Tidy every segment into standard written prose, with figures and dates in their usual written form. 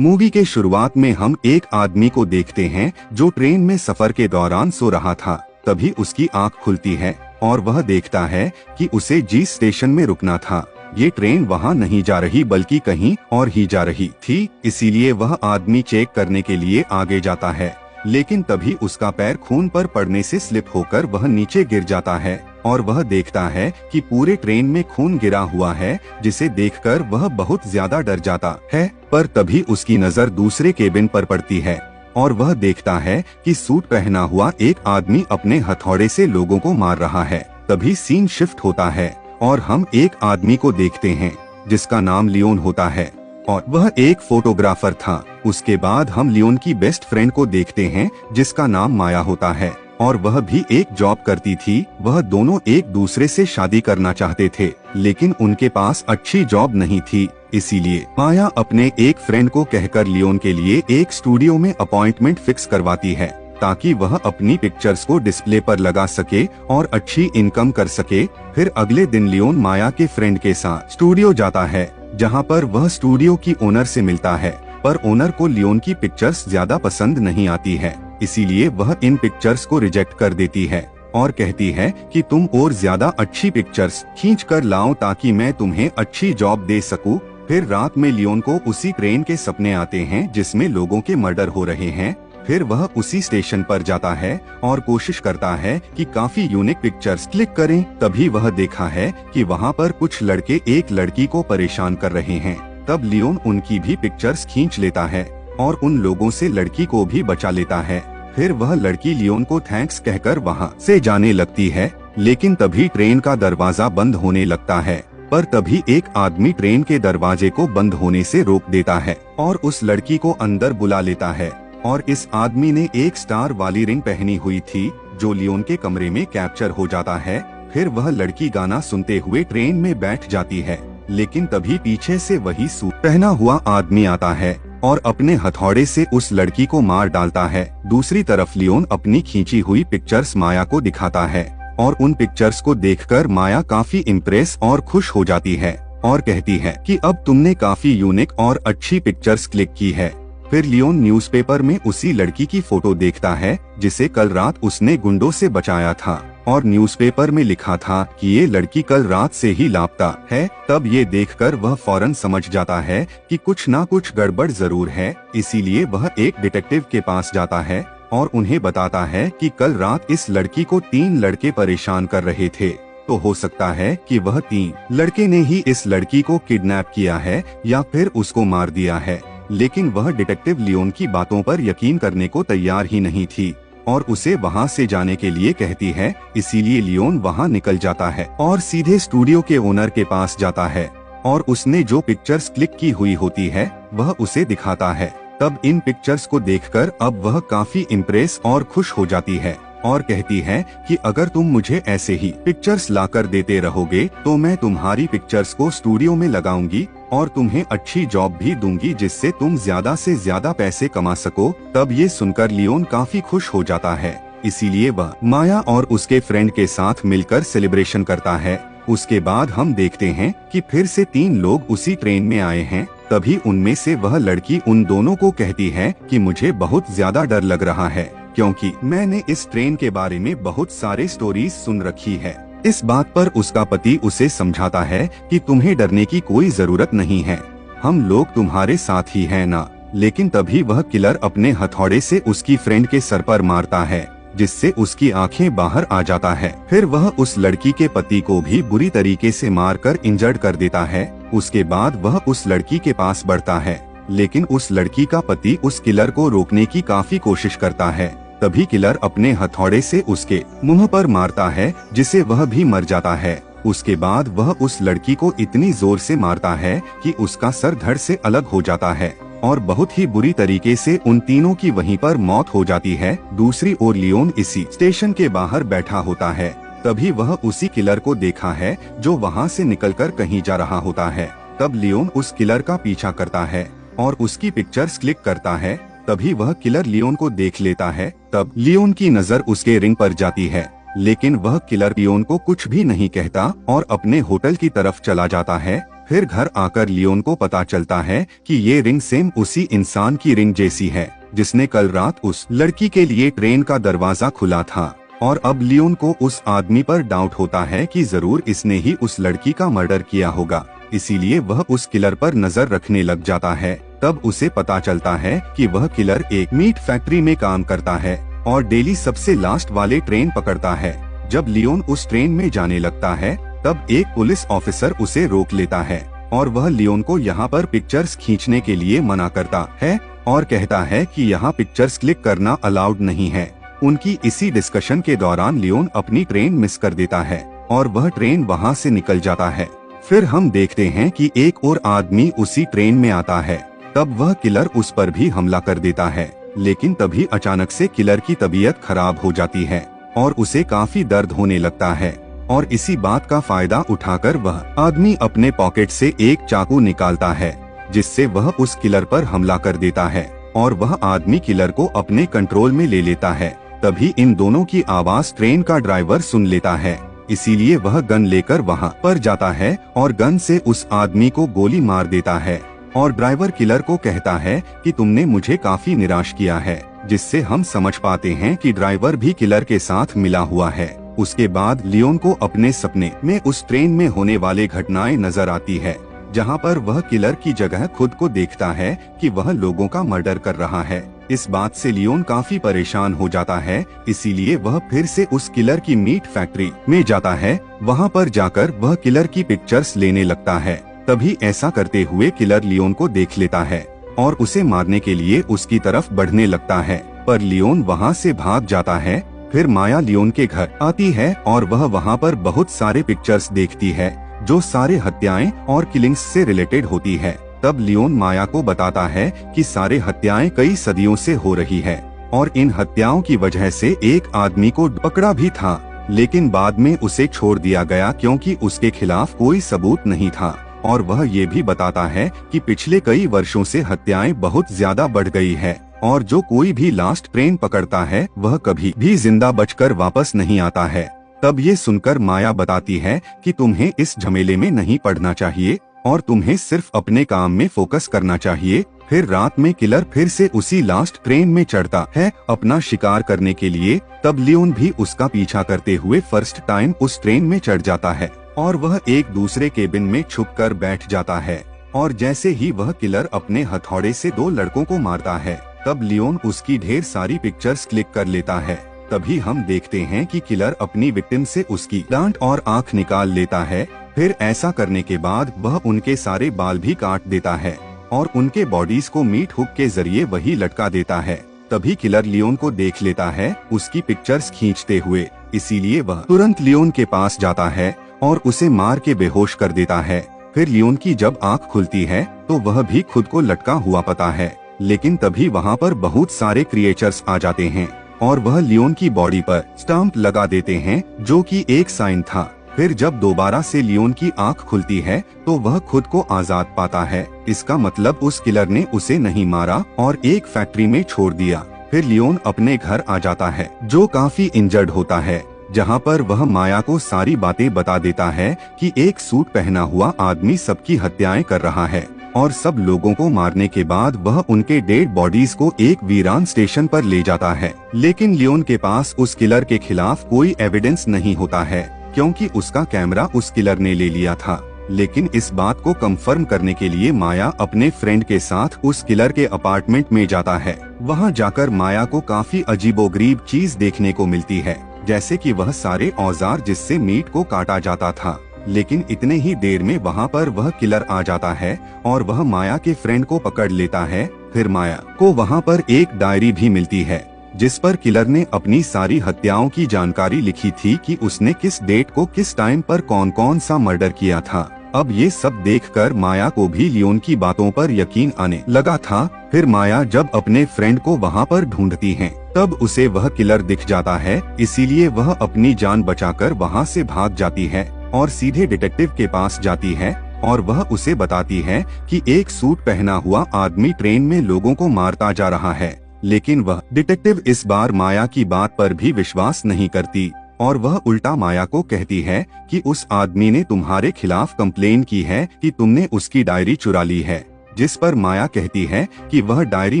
Movie के शुरुआत में हम एक आदमी को देखते हैं जो ट्रेन में सफर के दौरान सो रहा था। तभी उसकी आंख खुलती है और वह देखता है कि उसे जिस स्टेशन में रुकना था ये ट्रेन वहां नहीं जा रही बल्कि कहीं और ही जा रही थी। इसीलिए वह आदमी चेक करने के लिए आगे जाता है, लेकिन तभी उसका पैर खून पर पड़ने से स्लिप होकर वह नीचे गिर जाता है और वह देखता है कि पूरे ट्रेन में खून गिरा हुआ है, जिसे देखकर वह बहुत ज्यादा डर जाता है। पर तभी उसकी नजर दूसरे केबिन पर पड़ती है और वह देखता है कि सूट पहना हुआ एक आदमी अपने हथौड़े से लोगों को मार रहा है। तभी सीन शिफ्ट होता है और हम एक आदमी को देखते हैं जिसका नाम लियोन होता है और वह एक फोटोग्राफर था। उसके बाद हम लियोन की बेस्ट फ्रेंड को देखते हैं जिसका नाम माया होता है और वह भी एक जॉब करती थी। वह दोनों एक दूसरे से शादी करना चाहते थे, लेकिन उनके पास अच्छी जॉब नहीं थी। इसीलिए माया अपने एक फ्रेंड को कहकर लियोन के लिए एक स्टूडियो में अपॉइंटमेंट फिक्स करवाती है ताकि वह अपनी पिक्चर्स को डिस्प्ले पर लगा सके और अच्छी इनकम कर सके। फिर अगले दिन लियोन माया के फ्रेंड के साथ स्टूडियो जाता है, जहां पर वह स्टूडियो की ओनर से मिलता है। पर ओनर को लियोन की पिक्चर्स ज्यादा पसंद नहीं आती है, इसीलिए वह इन पिक्चर्स को रिजेक्ट कर देती है और कहती है कि तुम और ज्यादा अच्छी पिक्चर्स खींच कर लाओ ताकि मैं तुम्हें अच्छी जॉब दे सकूं। फिर रात में लियोन को उसी ट्रेन के सपने आते हैं जिसमें लोगों के मर्डर हो रहे हैं। फिर वह उसी स्टेशन पर जाता है और कोशिश करता है कि काफी यूनिक पिक्चर्स क्लिक करें। तभी वह देखा है कि वहां पर कुछ लड़के एक लड़की को परेशान कर रहे हैं। तब लियोन उनकी भी पिक्चर्स खींच लेता है और उन लोगों से लड़की को भी बचा लेता है। फिर वह लड़की लियोन को थैंक्स कहकर वहां से जाने लगती है, लेकिन तभी ट्रेन का दरवाजा बंद होने लगता है। पर तभी एक आदमी ट्रेन के दरवाजे को बंद होने से रोक देता है और उस लड़की को अंदर बुला लेता है। और इस आदमी ने एक स्टार वाली रिंग पहनी हुई थी जो लियोन के कमरे में कैप्चर हो जाता है। फिर वह लड़की गाना सुनते हुए ट्रेन में बैठ जाती है, लेकिन तभी पीछे से वही सूट पहना हुआ आदमी आता है और अपने हथौड़े से उस लड़की को मार डालता है। दूसरी तरफ लियोन अपनी खींची हुई पिक्चर्स माया को दिखाता है और उन पिक्चर्स को देखकर माया काफी इम्प्रेस और खुश हो जाती है और कहती है कि अब तुमने काफी यूनिक और अच्छी पिक्चर्स क्लिक की है। फिर लियोन न्यूज़पेपर में उसी लड़की की फोटो देखता है जिसे कल रात उसने गुंडों से बचाया था और न्यूज़पेपर में लिखा था कि ये लड़की कल रात से ही लापता है। तब ये देखकर वह फौरन समझ जाता है कि कुछ ना कुछ गड़बड़ जरूर है। इसीलिए वह एक डिटेक्टिव के पास जाता है और उन्हें बताता है कि कल रात इस लड़की को 3 लड़के परेशान कर रहे थे। तो हो सकता है कि वह 3 लड़के ने ही इस लड़की को किडनैप किया है या फिर उसको मार दिया है। लेकिन वह डिटेक्टिव लियोन की बातों पर यकीन करने को तैयार ही नहीं थी और उसे वहां से जाने के लिए कहती है। इसीलिए लियोन वहां निकल जाता है और सीधे स्टूडियो के ओनर के पास जाता है और उसने जो पिक्चर्स क्लिक की हुई होती है वह उसे दिखाता है। तब इन पिक्चर्स को देखकर अब वह काफी इम्प्रेस और खुश हो जाती है और कहती है कि अगर तुम मुझे ऐसे ही पिक्चर्स लाकर देते रहोगे तो मैं तुम्हारी पिक्चर्स को स्टूडियो में लगाऊंगी और तुम्हें अच्छी जॉब भी दूंगी जिससे तुम ज्यादा से ज्यादा पैसे कमा सको। तब ये सुनकर लियोन काफी खुश हो जाता है, इसीलिए वह माया और उसके फ्रेंड के साथ मिलकर सेलिब्रेशन करता है। उसके बाद हम देखते हैं कि फिर से 3 लोग उसी ट्रेन में आए हैं। तभी उनमें से वह लड़की उन दोनों को कहती है कि मुझे बहुत ज्यादा डर लग रहा है क्योंकि मैंने इस ट्रेन के बारे में बहुत सारे स्टोरीज सुन रखी है। इस बात पर उसका पति उसे समझाता है कि तुम्हें डरने की कोई जरूरत नहीं है, हम लोग तुम्हारे साथ ही हैं ना। लेकिन तभी वह किलर अपने हथौड़े से उसकी फ्रेंड के सर पर मारता है जिससे उसकी आंखें बाहर आ जाता है। फिर वह उस लड़की के पति को भी बुरी तरीके से मारकर इंजर्ड कर देता है। उसके बाद वह उस लड़की के पास बढ़ता है, लेकिन उस लड़की का पति उस किलर को रोकने की काफी कोशिश करता है। तभी किलर अपने हथौड़े से उसके मुंह पर मारता है जिसे वह भी मर जाता है। उसके बाद वह उस लड़की को इतनी जोर से मारता है कि उसका सर धड़ से अलग हो जाता है और बहुत ही बुरी तरीके से उन तीनों की वहीं पर मौत हो जाती है। दूसरी ओर लियोन इसी स्टेशन के बाहर बैठा होता है। तभी वह उसी किलर को देखा है जो वहां से निकलकर कहीं जा रहा होता है। तब लियोन उस किलर का पीछा करता है और उसकी पिक्चर्स क्लिक करता है। तभी वह किलर लियोन को देख लेता है। तब लियोन की नजर उसके रिंग पर जाती है, लेकिन वह किलर लियोन को कुछ भी नहीं कहता और अपने होटल की तरफ चला जाता है। फिर घर आकर लियोन को पता चलता है कि ये रिंग सेम उसी इंसान की रिंग जैसी है जिसने कल रात उस लड़की के लिए ट्रेन का दरवाजा खुला था। और अब लियोन को उस आदमी पर डाउट होता है कि जरूर इसने ही उस लड़की का मर्डर किया होगा, इसीलिए वह उस किलर पर नजर रखने लग जाता है। तब उसे पता चलता है कि वह किलर एक मीट फैक्ट्री में काम करता है और डेली सबसे लास्ट वाले ट्रेन पकड़ता है। जब लियोन उस ट्रेन में जाने लगता है तब एक पुलिस ऑफिसर उसे रोक लेता है और वह लियोन को यहाँ पर पिक्चर्स खींचने के लिए मना करता है और कहता है कि यहाँ पिक्चर्स क्लिक करना अलाउड नहीं है। उनकी इसी डिस्कशन के दौरान लियोन अपनी ट्रेन मिस कर देता है और वह ट्रेन वहाँ से निकल जाता है। फिर हम देखते हैं कि एक और आदमी उसी ट्रेन में आता है। तब वह किलर उस पर भी हमला कर देता है, लेकिन तभी अचानक से किलर की तबीयत खराब हो जाती है और उसे काफी दर्द होने लगता है। और इसी बात का फायदा उठाकर वह आदमी अपने पॉकेट से एक चाकू निकालता है जिससे वह उस किलर पर हमला कर देता है और वह आदमी किलर को अपने कंट्रोल में ले लेता है। तभी इन दोनों की आवाज ट्रेन का ड्राइवर सुन लेता है, इसीलिए वह गन लेकर वहां पर जाता है और गन से उस आदमी को गोली मार देता है। और ड्राइवर किलर को कहता है कि तुमने मुझे काफी निराश किया है, जिससे हम समझ पाते हैं कि ड्राइवर भी किलर के साथ मिला हुआ है। उसके बाद लियोन को अपने सपने में उस ट्रेन में होने वाले घटनाएं नजर आती है, जहां पर वह किलर की जगह खुद को देखता है कि वह लोगों का मर्डर कर रहा है। इस बात से लियोन काफी परेशान हो जाता है, इसीलिए वह फिर से उस किलर की मीट फैक्ट्री में जाता है। वहां पर जाकर वह किलर की पिक्चर्स लेने लगता है। तभी ऐसा करते हुए किलर लियोन को देख लेता है और उसे मारने के लिए उसकी तरफ बढ़ने लगता है, पर लियोन वहां से भाग जाता है। फिर माया लियोन के घर आती है और वह वहां पर बहुत सारे पिक्चर्स देखती है जो सारे हत्याएं और किलिंग्स से रिलेटेड होती है। तब लियोन माया को बताता है कि सारे हत्याएं कई सदियों से हो रही है और इन हत्याओं की वजह से एक आदमी को पकड़ा भी था, लेकिन बाद में उसे छोड़ दिया गया क्योंकि उसके खिलाफ कोई सबूत नहीं था। और वह ये भी बताता है कि पिछले कई वर्षों से हत्याएं बहुत ज्यादा बढ़ गई है और जो कोई भी लास्ट ट्रेन पकड़ता है वह कभी भी जिंदा बचकर वापस नहीं आता है। तब ये सुनकर माया बताती है कि तुम्हें इस झमेले में नहीं पड़ना चाहिए और तुम्हें सिर्फ अपने काम में फोकस करना चाहिए। फिर रात में किलर फिर से उसी लास्ट ट्रेन में चढ़ता है अपना शिकार करने के लिए। तब लियोन भी उसका पीछा करते हुए फर्स्ट टाइम उस ट्रेन में चढ़ जाता है और वह एक दूसरे केबिन में छुपकर बैठ जाता है। और जैसे ही वह किलर अपने हथौड़े से 2 लड़कों को मारता है तब लियोन उसकी ढेर सारी पिक्चर्स क्लिक कर लेता है। तभी हम देखते हैं कि किलर अपनी विक्टिम से उसकी दांत और आंख निकाल लेता है। फिर ऐसा करने के बाद वह उनके सारे बाल भी काट देता है और उनके बॉडीज को मीट हुक के जरिए वही लटका देता है। तभी किलर लियोन को देख लेता है उसकी पिक्चर्स खींचते हुए, इसीलिए वह तुरंत लियोन के पास जाता है और उसे मार के बेहोश कर देता है। फिर लियोन की जब आंख खुलती है तो वह भी खुद को लटका हुआ पाता है, लेकिन तभी वहाँ पर बहुत सारे क्रिएचर्स आ जाते हैं और वह लियोन की बॉडी पर स्टैंप लगा देते हैं जो कि एक साइन था। फिर जब दोबारा से लियोन की आंख खुलती है तो वह खुद को आजाद पाता है। इसका मतलब उस किलर ने उसे नहीं मारा और एक फैक्ट्री में छोड़ दिया। फिर लियोन अपने घर आ जाता है जो काफी इंजर्ड होता है, जहां पर वह माया को सारी बातें बता देता है कि एक सूट पहना हुआ आदमी सबकी हत्याएं कर रहा है और सब लोगों को मारने के बाद वह उनके डेड बॉडीज को एक वीरान स्टेशन पर ले जाता है। लेकिन लियोन के पास उस किलर के खिलाफ कोई एविडेंस नहीं होता है क्योंकि उसका कैमरा उस किलर ने ले लिया था। लेकिन इस बात को कंफर्म करने के लिए माया अपने फ्रेंड के साथ उस किलर के अपार्टमेंट में जाता है। वहां जाकर माया को काफी अजीबोगरीब चीज देखने को मिलती है, जैसे कि वह सारे औजार जिससे मीट को काटा जाता था। लेकिन इतने ही देर में वहां पर वह किलर आ जाता है और वह माया के फ्रेंड को पकड़ लेता है। फिर माया को वहां पर एक डायरी भी मिलती है जिस पर किलर ने अपनी सारी हत्याओं की जानकारी लिखी थी कि उसने किस डेट को किस टाइम पर कौन कौन सा मर्डर किया था। अब ये सब देखकर माया को भी लियोन की बातों पर यकीन आने लगा था। फिर माया जब अपने फ्रेंड को वहाँ पर ढूंढती है तब उसे वह किलर दिख जाता है, इसीलिए वह अपनी जान बचाकर वहाँ से भाग जाती है और सीधे डिटेक्टिव के पास जाती है और वह उसे बताती है कि एक सूट पहना हुआ आदमी ट्रेन में लोगों को मारता जा रहा है। लेकिन वह डिटेक्टिव इस बार माया की बात पर भी विश्वास नहीं करती और वह उल्टा माया को कहती है कि उस आदमी ने तुम्हारे खिलाफ कंप्लेन की है कि तुमने उसकी डायरी चुरा ली है। जिस पर माया कहती है कि वह डायरी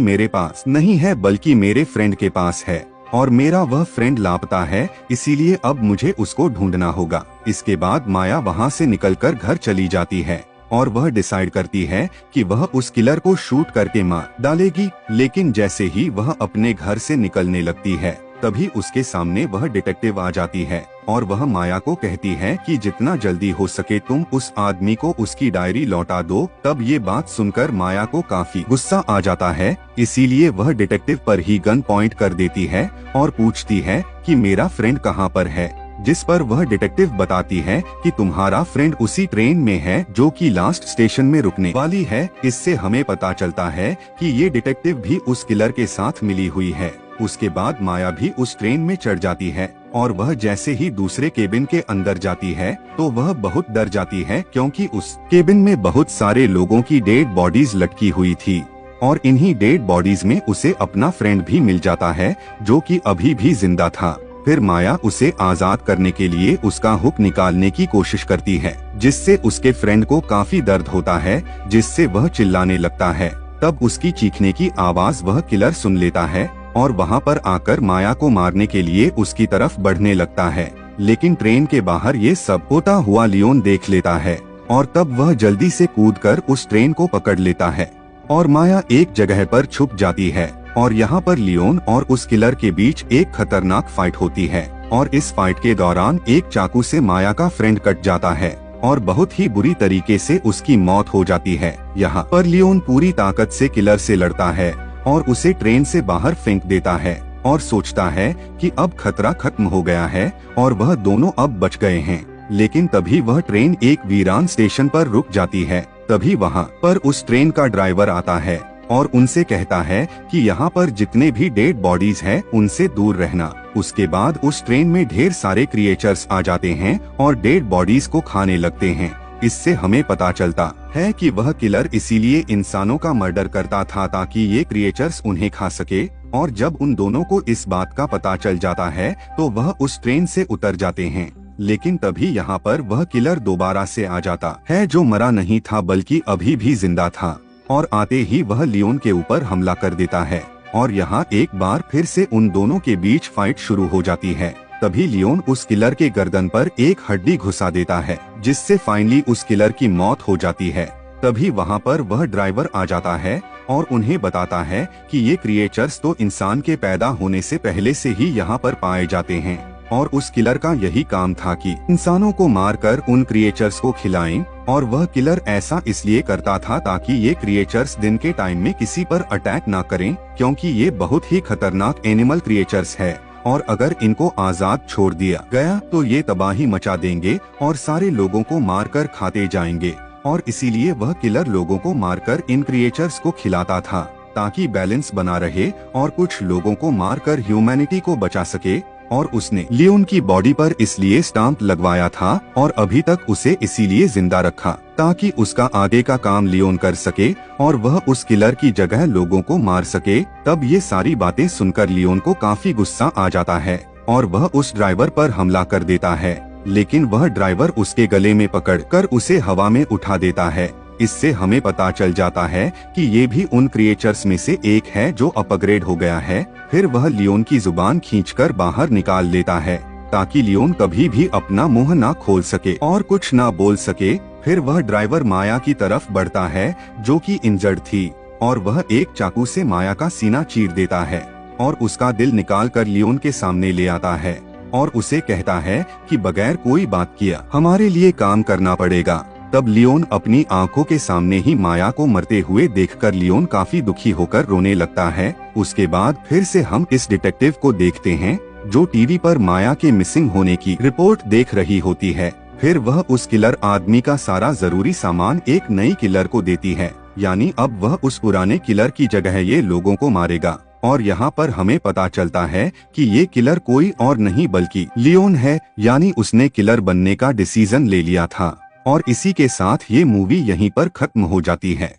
मेरे पास नहीं है बल्कि मेरे फ्रेंड के पास है और मेरा वह फ्रेंड लापता है, इसीलिए अब मुझे उसको ढूंढना होगा। इसके बाद माया वहाँ से निकलकर घर चली जाती है और वह डिसाइड करती है कि वह उस किलर को शूट करके मार डालेगी। लेकिन जैसे ही वह अपने घर से निकलने लगती है तभी उसके सामने वह डिटेक्टिव आ जाती है और वह माया को कहती है कि जितना जल्दी हो सके तुम उस आदमी को उसकी डायरी लौटा दो। तब ये बात सुनकर माया को काफी गुस्सा आ जाता है, इसीलिए वह डिटेक्टिव पर ही गन पॉइंट कर देती है और पूछती है कि मेरा फ्रेंड कहाँ पर है। जिस पर वह डिटेक्टिव बताती है कि तुम्हारा फ्रेंड उसी ट्रेन में है जो कि लास्ट स्टेशन में रुकने वाली है। इससे हमें पता चलता है कि ये डिटेक्टिव भी उस किलर के साथ मिली हुई है। उसके बाद माया भी उस ट्रेन में चढ़ जाती है और वह जैसे ही दूसरे केबिन के अंदर जाती है तो वह बहुत डर जाती है, क्योंकि उस केबिन में बहुत सारे लोगों की डेड बॉडीज लटकी हुई थी और इन्हीं डेड बॉडीज में उसे अपना फ्रेंड भी मिल जाता है जो कि अभी भी जिंदा था। फिर माया उसे आजाद करने के लिए उसका हुक निकालने की कोशिश करती है, जिससे उसके फ्रेंड को काफी दर्द होता है, जिससे वह चिल्लाने लगता है। तब उसकी चीखने की आवाज वह किलर सुन लेता है और वहां पर आकर माया को मारने के लिए उसकी तरफ बढ़ने लगता है। लेकिन ट्रेन के बाहर ये सब होता हुआ लियोन देख लेता है और तब वह जल्दी से कूदकर उस ट्रेन को पकड़ लेता है और माया एक जगह पर छुप जाती है। और यहाँ पर लियोन और उस किलर के बीच एक खतरनाक फाइट होती है और इस फाइट के दौरान एक चाकू से माया का फ्रेंड कट जाता है और बहुत ही बुरी तरीके से उसकी मौत हो जाती है। यहाँ पर लियोन पूरी ताकत से किलर से लड़ता है और उसे ट्रेन से बाहर फेंक देता है और सोचता है कि अब खतरा खत्म हो गया है और वह दोनों अब बच गए हैं। लेकिन तभी वह ट्रेन एक वीरान स्टेशन पर रुक जाती है। तभी वहाँ पर उस ट्रेन का ड्राइवर आता है और उनसे कहता है कि यहाँ पर जितने भी डेड बॉडीज हैं उनसे दूर रहना। उसके बाद उस ट्रेन में ढेर सारे क्रिएचर्स आ जाते हैं और डेड बॉडीज को खाने लगते हैं। इससे हमें पता चलता है कि वह किलर इसीलिए इंसानों का मर्डर करता था ताकि ये क्रिएचर्स उन्हें खा सके। और जब उन दोनों को इस बात का पता चल जाता है तो वह उस ट्रेन से उतर जाते हैं। लेकिन तभी यहाँ पर वह किलर दोबारा से आ जाता है, जो मरा नहीं था बल्कि अभी भी जिंदा था, और आते ही वह लियोन के ऊपर हमला कर देता है और यहाँ एक बार फिर से उन दोनों के बीच फाइट शुरू हो जाती है। तभी लियोन उस किलर के गर्दन पर एक हड्डी घुसा देता है, जिससे फाइनली उस किलर की मौत हो जाती है। तभी वहाँ पर वह ड्राइवर आ जाता है और उन्हें बताता है कि ये क्रिएचर्स तो इंसान के पैदा होने से पहले से ही यहाँ पर पाए जाते हैं और उस किलर का यही काम था कि इंसानों को मारकर उन क्रिएचर्स को खिलाएं। और वह किलर ऐसा इसलिए करता था ताकि ये क्रिएचर्स दिन के टाइम में किसी पर अटैक ना करें, क्योंकि ये बहुत ही खतरनाक एनिमल क्रिएचर्स है और अगर इनको आजाद छोड़ दिया गया तो ये तबाही मचा देंगे और सारे लोगों को मारकर खाते जाएंगे। और इसीलिए वह किलर लोगों को मारकर इन क्रिएचर्स को खिलाता था ताकि बैलेंस बना रहे और कुछ लोगों को मारकर ह्यूमैनिटी को बचा सके। और उसने लियोन की बॉडी पर इसलिए स्टाम्प लगवाया था और अभी तक उसे इसीलिए जिंदा रखा ताकि उसका आगे का काम लियोन कर सके और वह उस किलर की जगह लोगों को मार सके। तब ये सारी बातें सुनकर लियोन को काफी गुस्सा आ जाता है और वह उस ड्राइवर पर हमला कर देता है, लेकिन वह ड्राइवर उसके गले में पकड़कर उसे हवा में उठा देता है। इससे हमें पता चल जाता है कि ये भी उन क्रिएचर्स में से एक है जो अपग्रेड हो गया है। फिर वह लियोन की जुबान खींचकर बाहर निकाल लेता है ताकि लियोन कभी भी अपना मुंह ना खोल सके और कुछ ना बोल सके। फिर वह ड्राइवर माया की तरफ बढ़ता है जो कि इंजर्ड थी और वह एक चाकू से माया का सीना चीर देता है और उसका दिल निकाल कर लियोन के सामने ले आता है और उसे कहता है कि बगैर कोई बात किया हमारे लिए काम करना पड़ेगा। तब लियोन अपनी आंखों के सामने ही माया को मरते हुए देखकर लियोन काफी दुखी होकर रोने लगता है। उसके बाद फिर से हम इस डिटेक्टिव को देखते हैं जो टीवी पर माया के मिसिंग होने की रिपोर्ट देख रही होती है। फिर वह उस किलर आदमी का सारा जरूरी सामान एक नई किलर को देती है, यानी अब वह उस पुराने किलर की जगह ये लोगों को मारेगा। और यहाँ पर हमें पता चलता है कि ये किलर कोई और नहीं बल्कि लियोन है, यानी उसने किलर बनने का डिसीजन ले लिया था। और इसी के साथ ये मूवी यहीं पर खत्म हो जाती है।